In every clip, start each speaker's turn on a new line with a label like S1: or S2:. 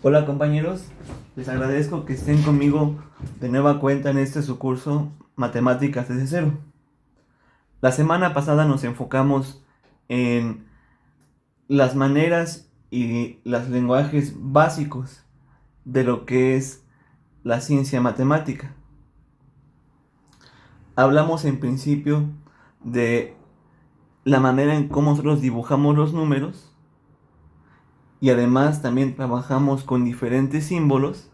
S1: Hola compañeros, les agradezco que estén conmigo de nueva cuenta en este su curso Matemáticas desde cero. La semana pasada nos enfocamos en las maneras y los lenguajes básicos de lo que es la ciencia matemática. Hablamos en principio de la manera en cómo nosotros dibujamos los números y además también trabajamos con diferentes símbolos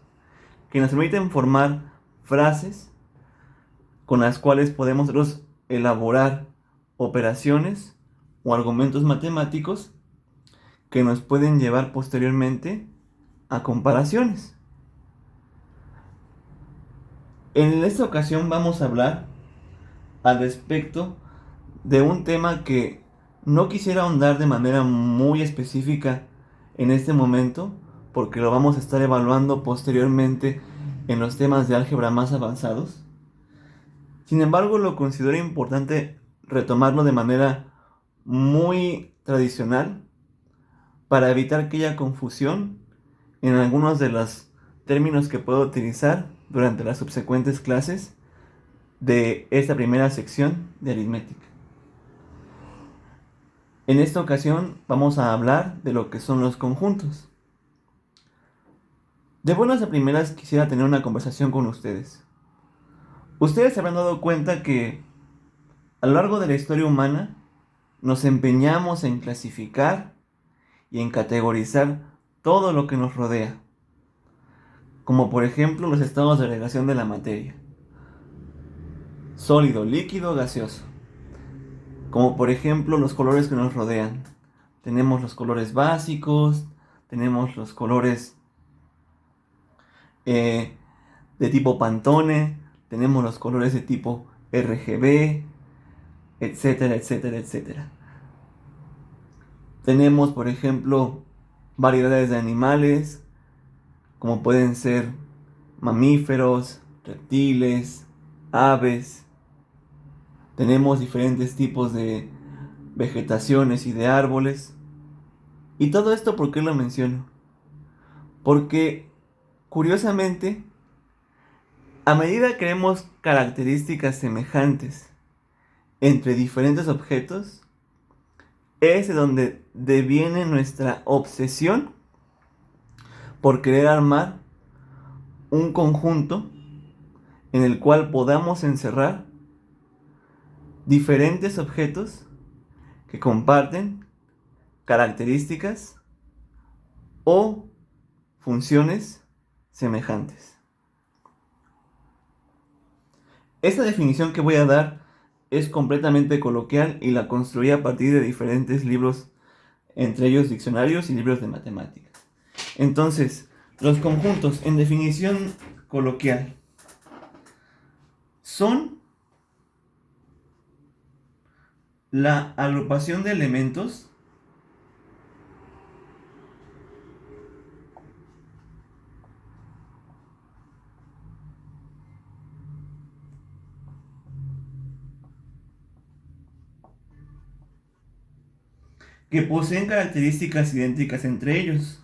S1: que nos permiten formar frases con las cuales podemos nosotros elaborar operaciones o argumentos matemáticos que nos pueden llevar posteriormente a comparaciones. En esta ocasión vamos a hablar al respecto de un tema que no quisiera ahondar de manera muy específica en este momento, porque lo vamos a estar evaluando posteriormente en los temas de álgebra más avanzados. Sin embargo, lo considero importante retomarlo de manera muy tradicional para evitar que haya confusión en algunos de los términos que puedo utilizar durante las subsecuentes clases de esta primera sección de aritmética. En esta ocasión vamos a hablar de lo que son los conjuntos. De buenas a primeras quisiera tener una conversación con ustedes. Ustedes se habrán dado cuenta que a lo largo de la historia humana nos empeñamos en clasificar y en categorizar todo lo que nos rodea, como por ejemplo los estados de agregación de la materia: sólido, líquido, gaseoso, como por ejemplo los colores que nos rodean. Tenemos los colores básicos, tenemos los colores eh, de tipo Pantone, tenemos los colores de tipo RGB, etcétera, etcétera, etcétera. Tenemos, por ejemplo, variedades de animales, como pueden ser mamíferos, reptiles, aves. Tenemos diferentes tipos de vegetaciones y de árboles. Y todo esto, ¿por qué lo menciono? Porque, curiosamente, a medida que vemos características semejantes entre diferentes objetos, es de donde deviene nuestra obsesión por querer armar un conjunto en el cual podamos encerrar diferentes objetos que comparten características o funciones semejantes. Esta definición que voy a dar es completamente coloquial y la construí a partir de diferentes libros, entre ellos diccionarios y libros de matemáticas. Entonces, los conjuntos, en definición coloquial, son la agrupación de elementos que poseen características idénticas entre ellos.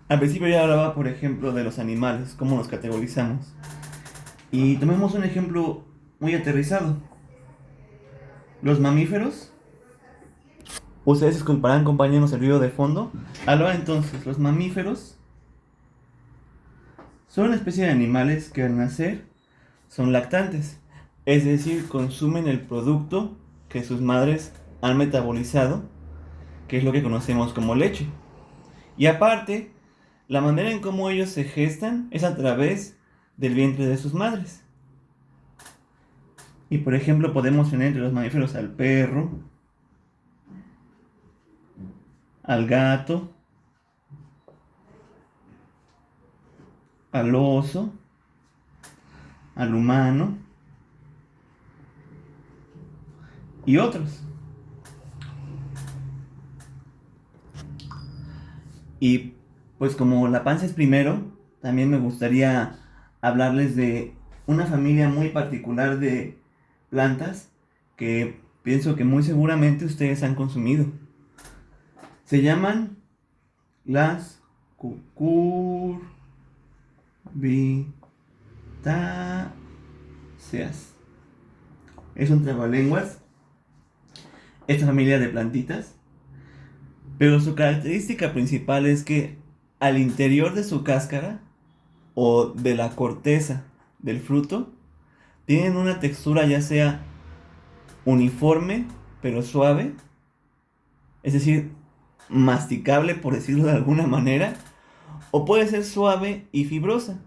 S1: Al principio ya hablaba, por ejemplo, de los animales, cómo los categorizamos. Y tomemos un ejemplo muy aterrizado. Los mamíferos. Ustedes disculparán, compañeros, el ruido de fondo. Ahora entonces, los mamíferos son una especie de animales que al nacer son lactantes, es decir, consumen el producto que sus madres han metabolizado, que es lo que conocemos como leche. Y aparte, la manera en cómo ellos se gestan es a través del vientre de sus madres. Y por ejemplo, podemos tener entre los mamíferos al perro, al gato, al oso, al humano y otros. Y pues como la panza es primero, también me gustaría hablarles de una familia muy particular de plantas que pienso que muy seguramente ustedes han consumido. Se llaman las cucurbitáceas. Es un trabalenguas, esta familia de plantitas, pero su característica principal es que al interior de su cáscara o de la corteza del fruto tienen una textura ya sea uniforme pero suave, es decir, masticable por decirlo de alguna manera, o puede ser suave y fibrosa.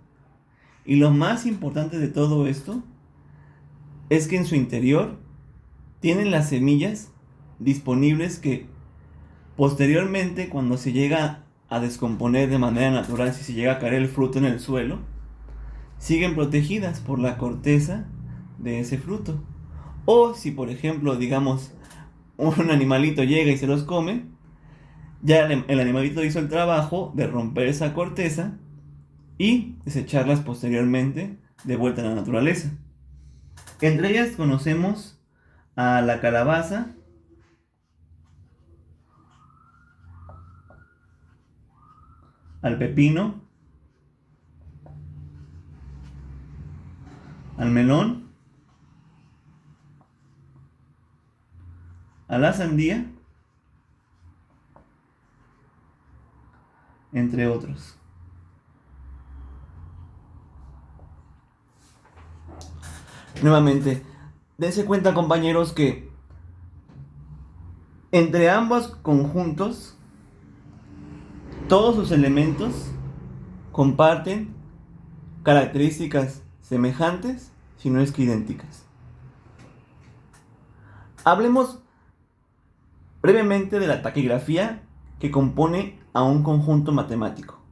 S1: Y lo más importante de todo esto es que en su interior tienen las semillas disponibles que posteriormente, cuando se llega a descomponer de manera natural, si se llega a caer el fruto en el suelo, siguen protegidas por la corteza de ese fruto. O si, por ejemplo, digamos, un animalito llega y se los come, ya el animalito hizo el trabajo de romper esa corteza y desecharlas posteriormente de vuelta a la naturaleza. Entre ellas conocemos a la calabaza, al pepino, al melón, a la sandía, entre otros. Nuevamente, dense cuenta, compañeros, que entre ambos conjuntos, todos sus elementos comparten características semejantes, si no es que idénticas. Hablemos brevemente de la taquigrafía que compone a un conjunto matemático.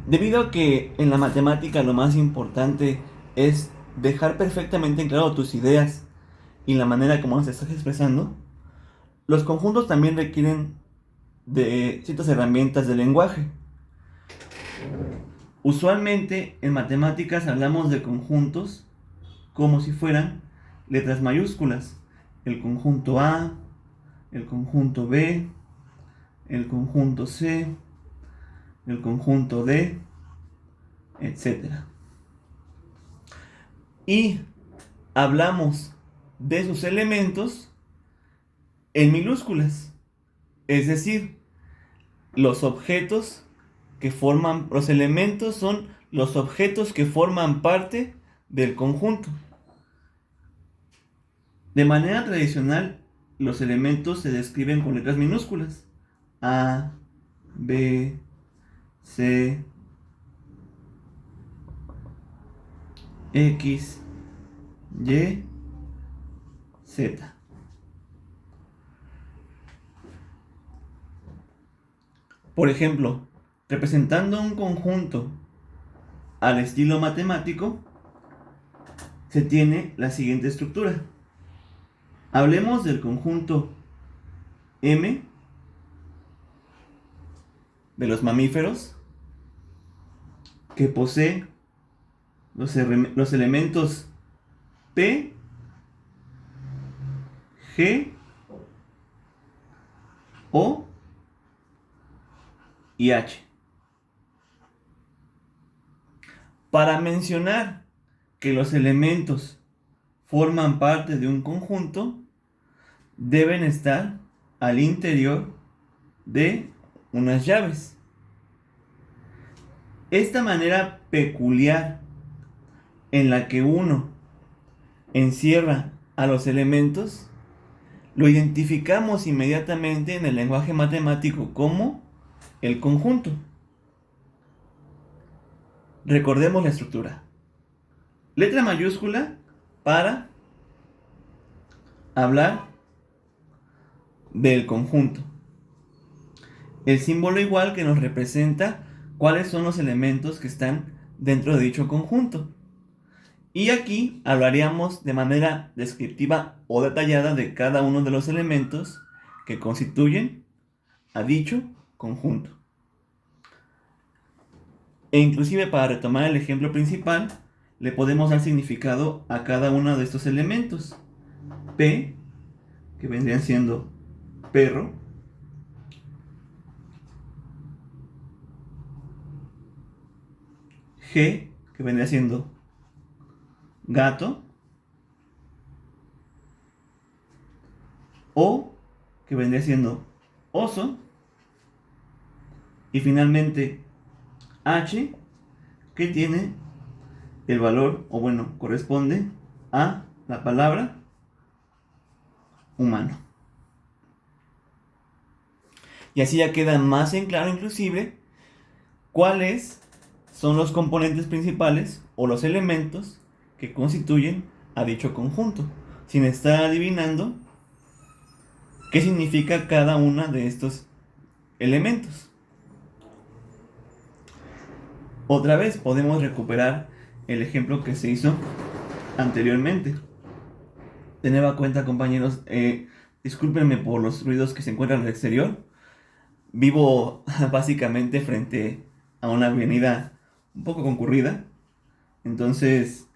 S1: Debido a que en la matemática lo más importante es dejar perfectamente en claro tus ideas y la manera como las estás expresando, los conjuntos también requieren de ciertas herramientas de lenguaje. Usualmente en matemáticas hablamos de conjuntos como si fueran letras mayúsculas. El conjunto A, el conjunto B, el conjunto C, el conjunto D, etc. Y hablamos de sus elementos en minúsculas, es decir, los elementos son los objetos que forman parte del conjunto. De manera tradicional, los elementos se describen con letras minúsculas: A, B, C, X, Y, Z. Por ejemplo, representando un conjunto al estilo matemático, se tiene la siguiente estructura. Hablemos del conjunto M de los mamíferos, que posee los elementos P, G, O y H. Para mencionar que los elementos forman parte de un conjunto, deben estar al interior de unas llaves. Esta manera peculiar en la que uno encierra a los elementos lo identificamos inmediatamente en el lenguaje matemático como el conjunto. Recordemos la estructura. Letra mayúscula para hablar del conjunto. El símbolo igual que nos representa cuáles son los elementos que están dentro de dicho conjunto. Y aquí hablaríamos de manera descriptiva o detallada de cada uno de los elementos que constituyen a dicho conjunto. E inclusive para retomar el ejemplo principal, le podemos dar significado a cada uno de estos elementos. P, que vendrían siendo perro. G, que vendría siendo gato. O, que vendría siendo oso. Y finalmente H, que tiene el valor, o bueno, corresponde a la palabra humano. Y así ya queda más en claro inclusive cuáles son los componentes principales o los elementos que constituyen a dicho conjunto, sin estar adivinando qué significa cada uno de estos elementos. Otra vez podemos recuperar el ejemplo que se hizo anteriormente. De nueva cuenta, compañeros, discúlpenme por los ruidos que se encuentran al exterior. Vivo básicamente frente a una avenida un poco concurrida, entonces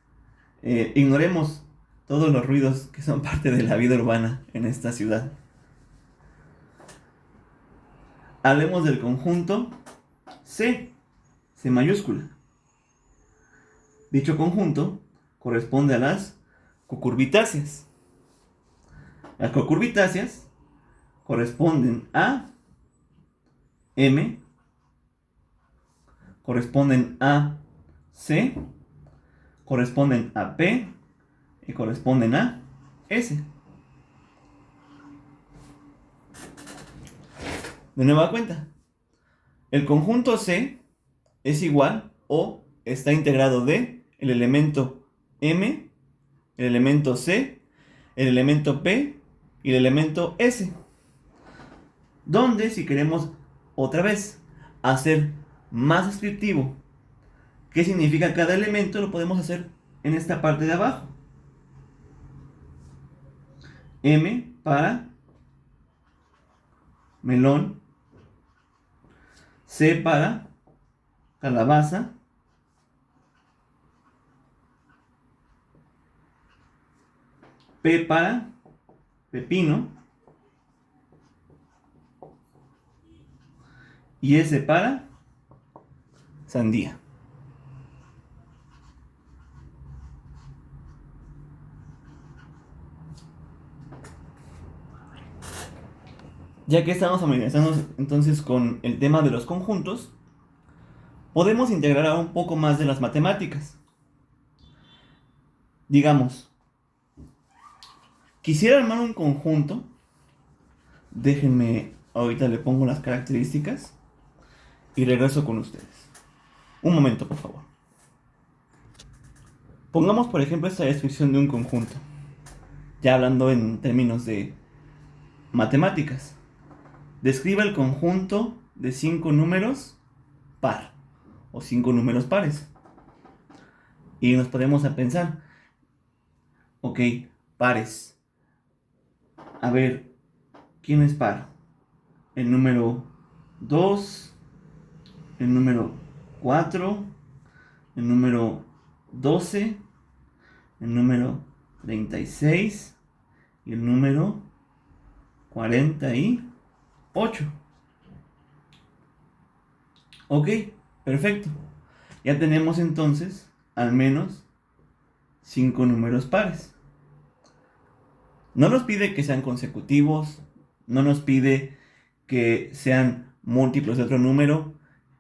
S1: ignoremos todos los ruidos que son parte de la vida urbana en esta ciudad. Hablemos del conjunto C mayúscula. Dicho conjunto corresponde a las cucurbitáceas. Las cucurbitáceas corresponden a M, corresponden a C, corresponden a P y corresponden a S. De nueva cuenta, el conjunto C es igual o está integrado de el elemento M, el elemento C, el elemento P y el elemento S. Donde si queremos otra vez hacer más descriptivo qué significa cada elemento, lo podemos hacer en esta parte de abajo. M para melón, C para calabaza, P para pepino y S para sandía. Ya que estamos familiarizados entonces con el tema de los conjuntos, podemos integrar ahora un poco más de las matemáticas. Digamos, quisiera armar un conjunto. Déjenme, ahorita le pongo las características y regreso con ustedes. Un momento, por favor. Pongamos, por ejemplo, esta descripción de un conjunto, ya hablando en términos de matemáticas. Describa el conjunto de 5 números par o 5 números pares. Y nos podemos a pensar, ok, pares. A ver, ¿quién es par? El número 2, el número 4, el número 12, el número 36 y el número 48. Ok, perfecto. Ya tenemos entonces al menos 5 números pares. No nos pide que sean consecutivos, no nos pide que sean múltiplos de otro número,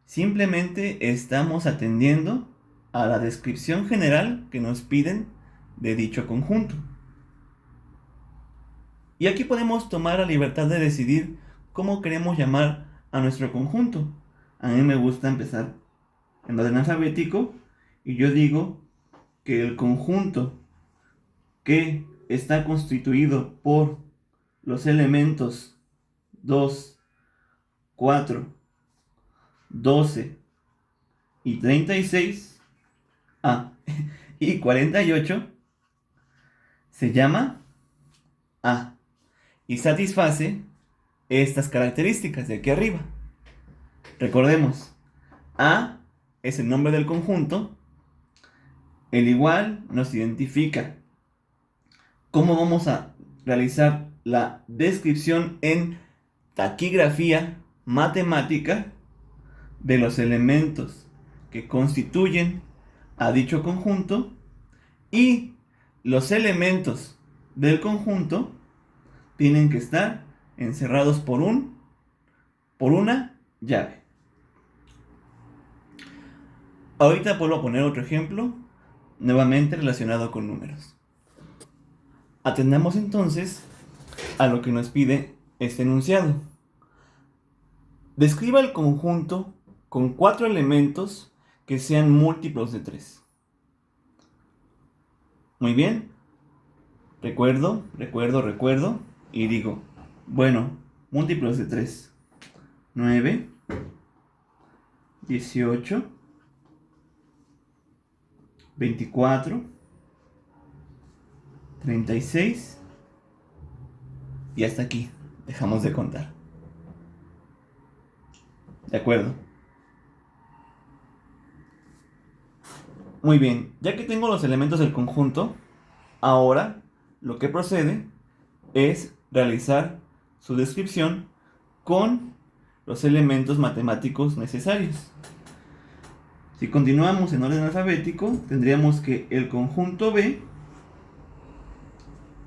S1: simplemente estamos atendiendo a la descripción general que nos piden de dicho conjunto. Y aquí podemos tomar la libertad de decidir cómo queremos llamar a nuestro conjunto. A mí me gusta empezar en orden alfabético y yo digo que el conjunto que está constituido por los elementos 2, 4, 12 y 36. y 48 se llama A y satisface estas características de aquí arriba. Recordemos, A es el nombre del conjunto, el igual nos identifica cómo vamos a realizar la descripción en taquigrafía matemática de los elementos que constituyen a dicho conjunto, y los elementos del conjunto tienen que estar encerrados por una llave. Ahorita vuelvo a poner otro ejemplo, nuevamente relacionado con números. Atendamos entonces a lo que nos pide este enunciado. Describa el conjunto con 4 elementos que sean múltiplos de 3. Muy bien. Recuerdo. Y digo, bueno, múltiplos de 3. 9, 18, 24, 36 y hasta aquí. Dejamos de contar. ¿De acuerdo? Muy bien, ya que tengo los elementos del conjunto, ahora lo que procede es realizar su descripción con los elementos matemáticos necesarios. Si continuamos en orden alfabético, tendríamos que el conjunto B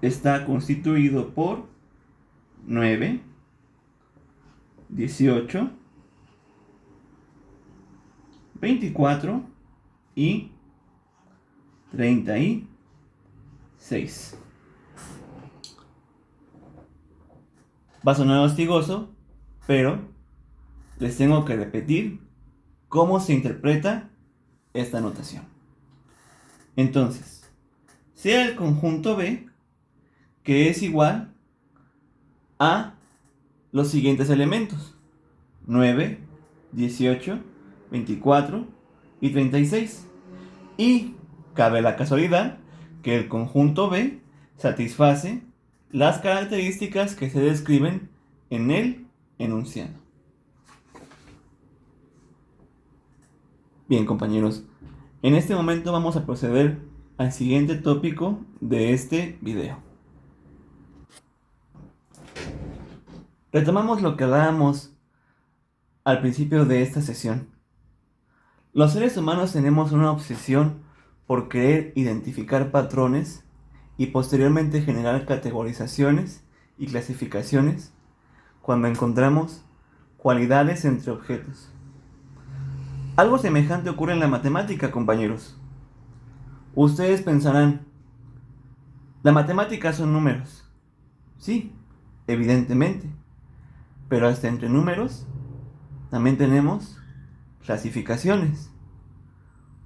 S1: está constituido por 9, 18, 24 y 36. Va a sonar hostigoso, pero les tengo que repetir cómo se interpreta esta notación. Entonces, sea el conjunto B que es igual a los siguientes elementos: 9, 18, 24 y 36. Y cabe la casualidad que el conjunto B satisface las características que se describen en el enunciado. Bien, compañeros, en este momento vamos a proceder al siguiente tópico de este video. Retomamos lo que hablábamos al principio de esta sesión. Los seres humanos tenemos una obsesión por querer identificar patrones y posteriormente generar categorizaciones y clasificaciones cuando encontramos cualidades entre objetos. Algo semejante ocurre en la matemática, compañeros. Ustedes pensarán, la matemática son números. Sí, evidentemente. Pero hasta entre números también tenemos clasificaciones.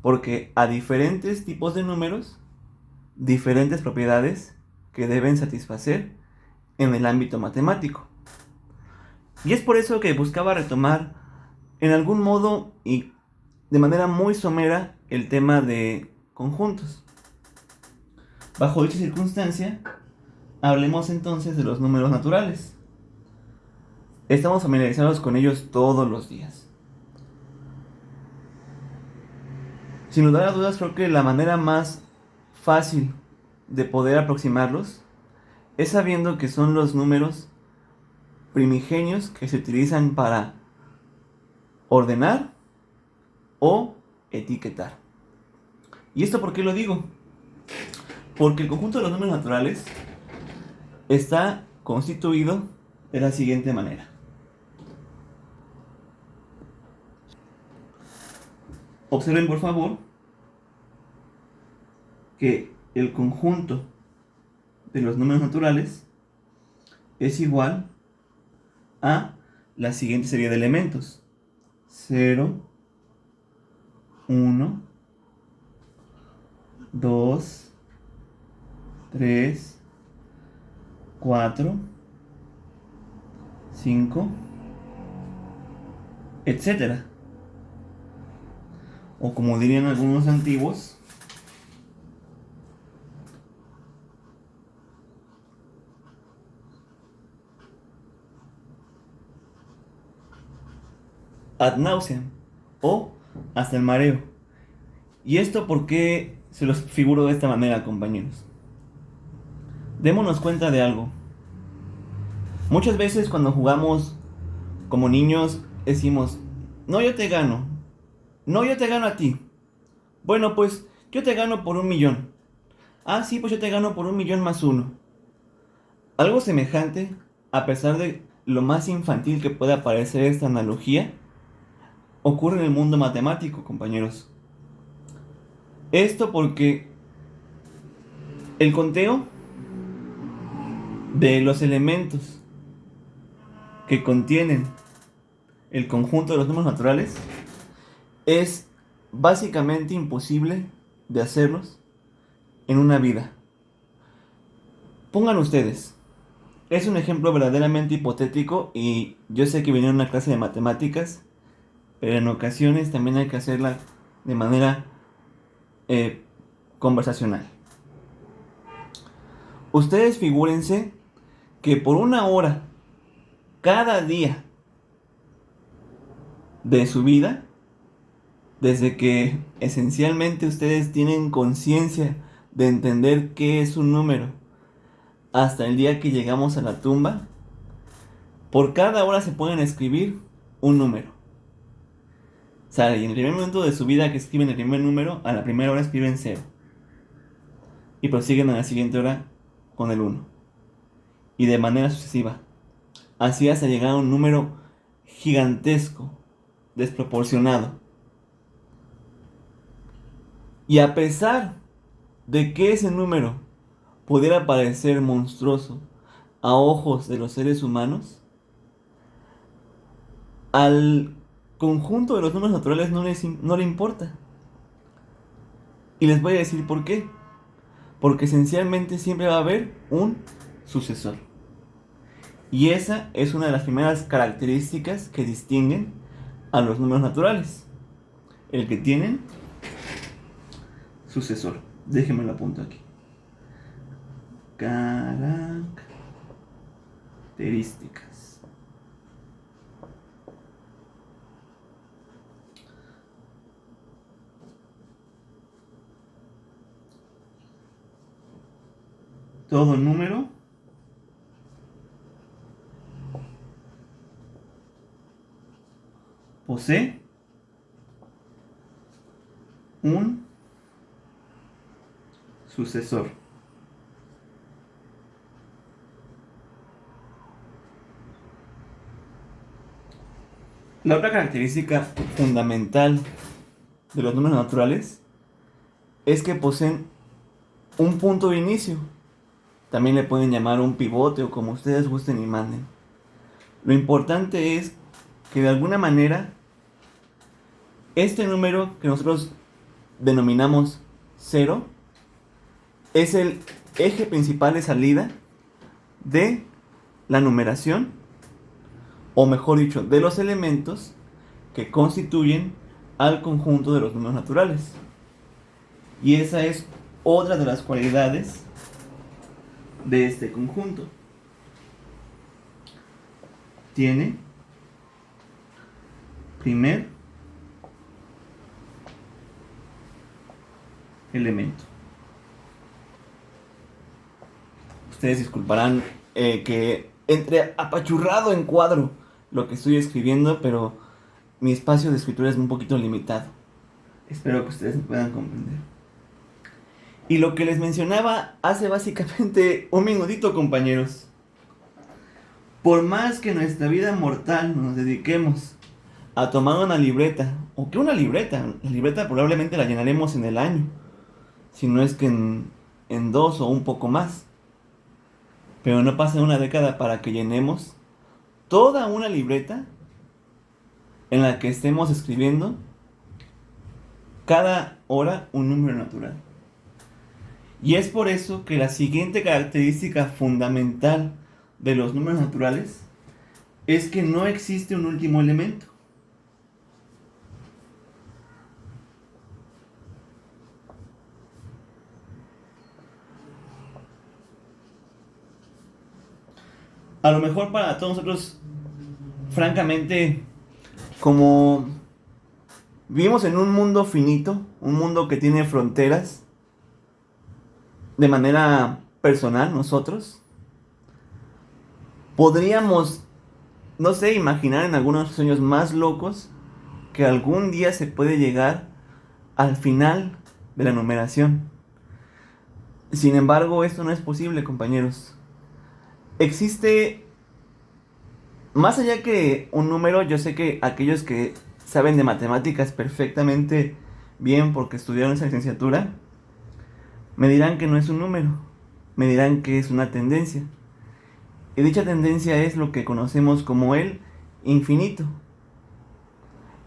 S1: Porque a diferentes tipos de números, diferentes propiedades que deben satisfacer en el ámbito matemático. Y es por eso que buscaba retomar en algún modo y de manera muy somera el tema de conjuntos. Bajo dicha circunstancia, hablemos entonces de los números naturales. Estamos familiarizados con ellos todos los días. Sin lugar a dudas, creo que la manera más fácil de poder aproximarlos es sabiendo que son los números primigenios que se utilizan para ordenar o etiquetar. ¿Y esto por qué lo digo? Porque el conjunto de los números naturales está constituido de la siguiente manera. Observen por favor que el conjunto de los números naturales es igual a la siguiente serie de elementos: 0, 1, 2, 3, 4, 5, etcétera. O como dirían algunos antiguos, ad nauseam o hasta el mareo. ¿Y esto por qué se los figuro de esta manera, compañeros? Démonos cuenta de algo. Muchas veces cuando jugamos como niños decimos, no, yo te gano. No, yo te gano a ti. Bueno, pues yo te gano por 1.000.000. Ah, sí, pues yo te gano por 1.000.000 más uno. Algo semejante, a pesar de lo más infantil que pueda parecer esta analogía, ocurre en el mundo matemático, compañeros. Esto porque el conteo de los elementos que contienen el conjunto de los números naturales es básicamente imposible de hacerlos en una vida. Pongan ustedes, es un ejemplo verdaderamente hipotético y yo sé que viene en una clase de matemáticas, pero en ocasiones también hay que hacerla de manera eh, conversacional. Ustedes figúrense que por 1 hora cada día de su vida, desde que esencialmente ustedes tienen conciencia de entender qué es un número, hasta el día que llegamos a la tumba, por cada hora se pueden escribir un número. O sea, y en el primer momento de su vida que escriben el primer número, a la primera hora escriben 0. Y prosiguen a la siguiente hora con el 1. Y de manera sucesiva. Así hasta llegar a un número gigantesco, desproporcionado. Y a pesar de que ese número pudiera parecer monstruoso a ojos de los seres humanos, al conjunto de los números naturales no le importa. Y les voy a decir por qué. Porque esencialmente siempre va a haber un sucesor. Y esa es una de las primeras características que distinguen a los números naturales. El que tienen sucesor. Déjenme lo apunto aquí. Características. Todo número posee un sucesor. La otra característica fundamental de los números naturales es que poseen un punto de inicio. También le pueden llamar un pivote o como ustedes gusten y manden. Lo importante es que de alguna manera este número que nosotros denominamos 0 es el eje principal de salida de la numeración, o mejor dicho, de los elementos que constituyen al conjunto de los números naturales. Y esa es otra de las cualidades de este conjunto. Tiene primer elemento. Ustedes disculparán que entre apachurrado en cuadro lo que estoy escribiendo, pero mi espacio de escritura es un poquito limitado. Espero que ustedes me puedan comprender. Y lo que les mencionaba hace básicamente un minutito, compañeros. Por más que en nuestra vida mortal nos dediquemos a tomar una libreta, o que una libreta, la libreta probablemente la llenaremos en el año, si no es que en 2 o un poco más. Pero no pasa una década para que llenemos toda una libreta en la que estemos escribiendo cada hora un número natural. Y es por eso que la siguiente característica fundamental de los números naturales es que no existe un último elemento. A lo mejor para todos nosotros, francamente, Como vivimos en un mundo finito, un mundo que tiene fronteras, de manera personal nosotros, podríamos, no sé, imaginar en algunos sueños más locos que algún día se puede llegar al final de la numeración. Sin embargo, esto no es posible, compañeros. Existe, más allá que un número, yo sé que aquellos que saben de matemáticas perfectamente bien porque estudiaron esa licenciatura, me dirán que no es un número, me dirán que es una tendencia. Y dicha tendencia es lo que conocemos como el infinito.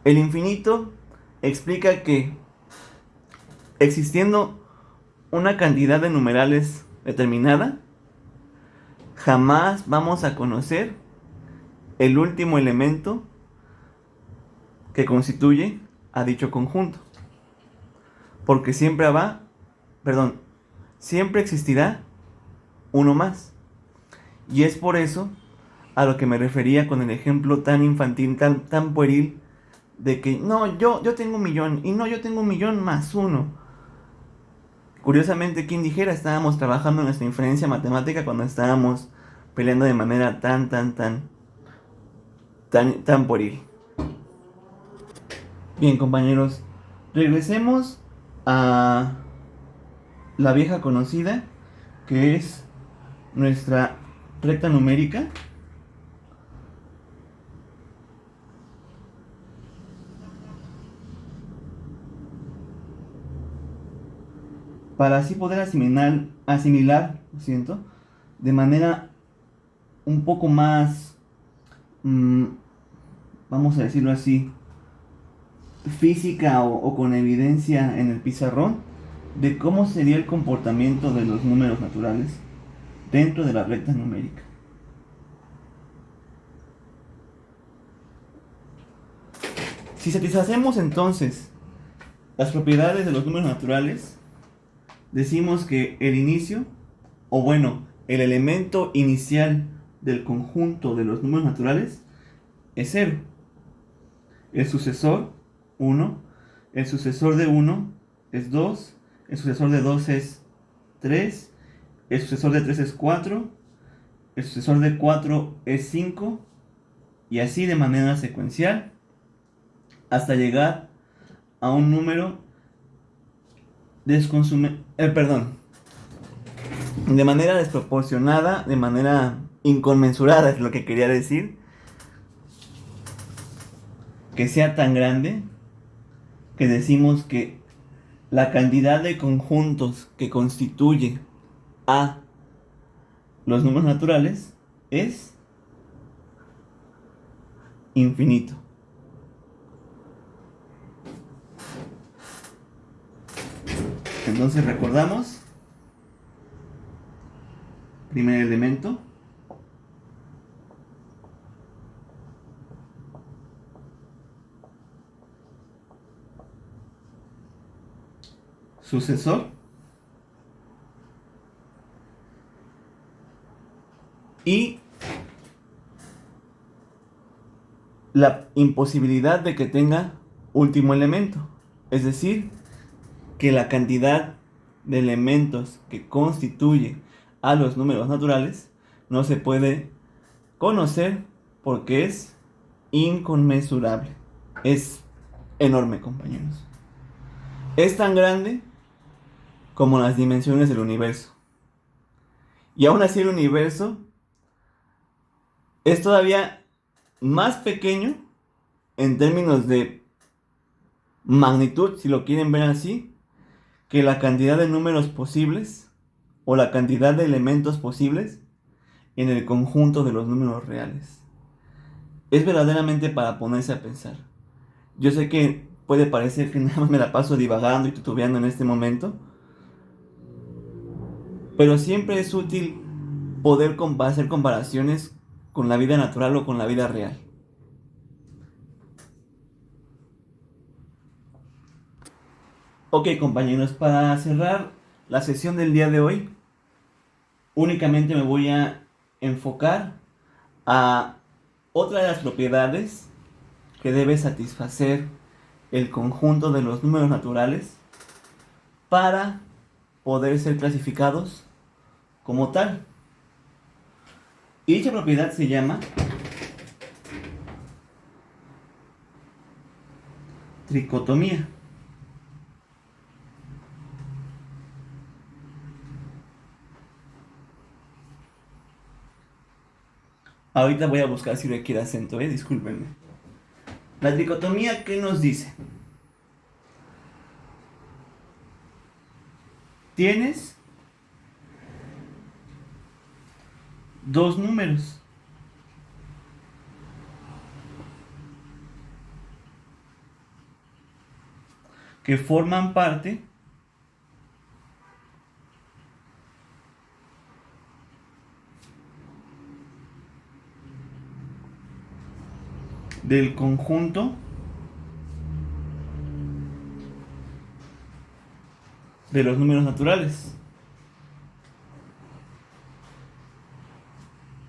S1: El infinito explica que existiendo una cantidad de numerales determinada, jamás vamos a conocer el último elemento que constituye a dicho conjunto. Porque siempre existirá uno más. Y es por eso a lo que me refería con el ejemplo tan infantil, tan pueril, de que no, yo tengo 1,000,000 y no, yo tengo 1,000,000 más uno. Curiosamente, quien dijera, estábamos trabajando en nuestra inferencia matemática cuando estábamos peleando de manera tan pueril. Bien, compañeros, regresemos a la vieja conocida, que es nuestra recta numérica. Para así poder asimilar, lo siento, de manera un poco más, mm, vamos a decirlo así, física o con evidencia en el pizarrón, de cómo sería el comportamiento de los números naturales dentro de la recta numérica. Si satisfacemos entonces las propiedades de los números naturales, decimos que el inicio, o bueno, el elemento inicial del conjunto de los números naturales es 0. El sucesor, 1. El sucesor de 1 es 2. El sucesor de 2 es 3. El sucesor de 3 es 4. El sucesor de 4 es 5. Y así de manera secuencial hasta llegar a un número de manera desproporcionada, de manera inconmensurada es lo que quería decir, que sea tan grande que decimos que la cantidad de conjuntos que constituye a los números naturales es infinito. Entonces recordamos, primer elemento, sucesor y la imposibilidad de que tenga último elemento, es decir, que la cantidad de elementos que constituye a los números naturales no se puede conocer porque es inconmensurable. Es enorme, compañeros. Es tan grande como las dimensiones del universo. Y aún así el universo es todavía más pequeño en términos de magnitud, si lo quieren ver así, que la cantidad de números posibles o la cantidad de elementos posibles en el conjunto de los números reales. Es verdaderamente para ponerse a pensar. Yo sé que puede parecer que nada más me la paso divagando y titubeando en este momento, pero siempre es útil poder hacer comparaciones con la vida natural o con la vida real. Ok, compañeros, para cerrar la sesión del día de hoy, únicamente me voy a enfocar a otra de las propiedades que debe satisfacer el conjunto de los números naturales para poder ser clasificados como tal. Y dicha propiedad se llama tricotomía. Ahorita voy a buscar si requiere acento, discúlpenme. La tricotomía, ¿qué nos dice? Tienes dos números. Que forman parte del conjunto de los números naturales.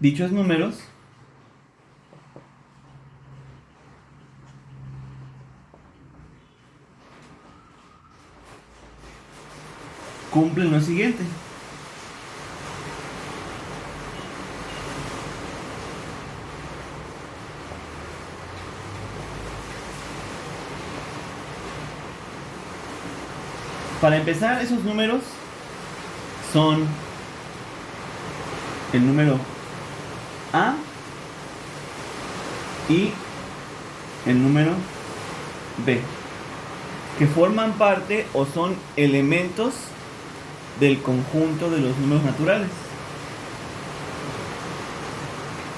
S1: Dichos números cumplen lo siguiente. Para empezar, esos números son el número A y el número B, que forman parte o son elementos del conjunto de los números naturales.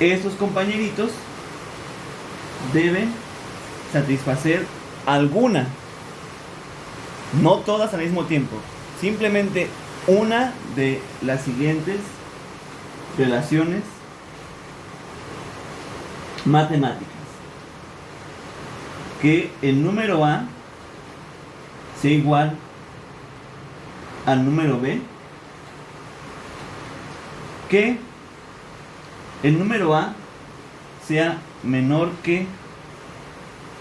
S1: Estos compañeritos deben satisfacer alguna, no todas al mismo tiempo, simplemente una de las siguientes relaciones matemáticas: que el número A sea igual al número B, que el número A sea menor que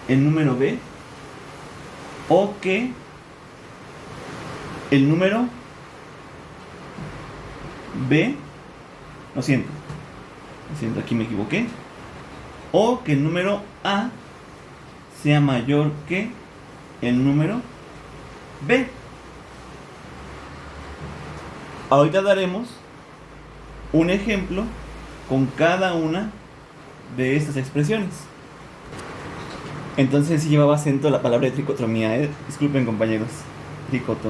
S1: el número B, o que el número B, lo siento, aquí me equivoqué, o que el número A sea mayor que el número B. Ahorita daremos un ejemplo con cada una de estas expresiones. Entonces sí llevaba acento la palabra de tricotomía, disculpen compañeros. Tricotomía.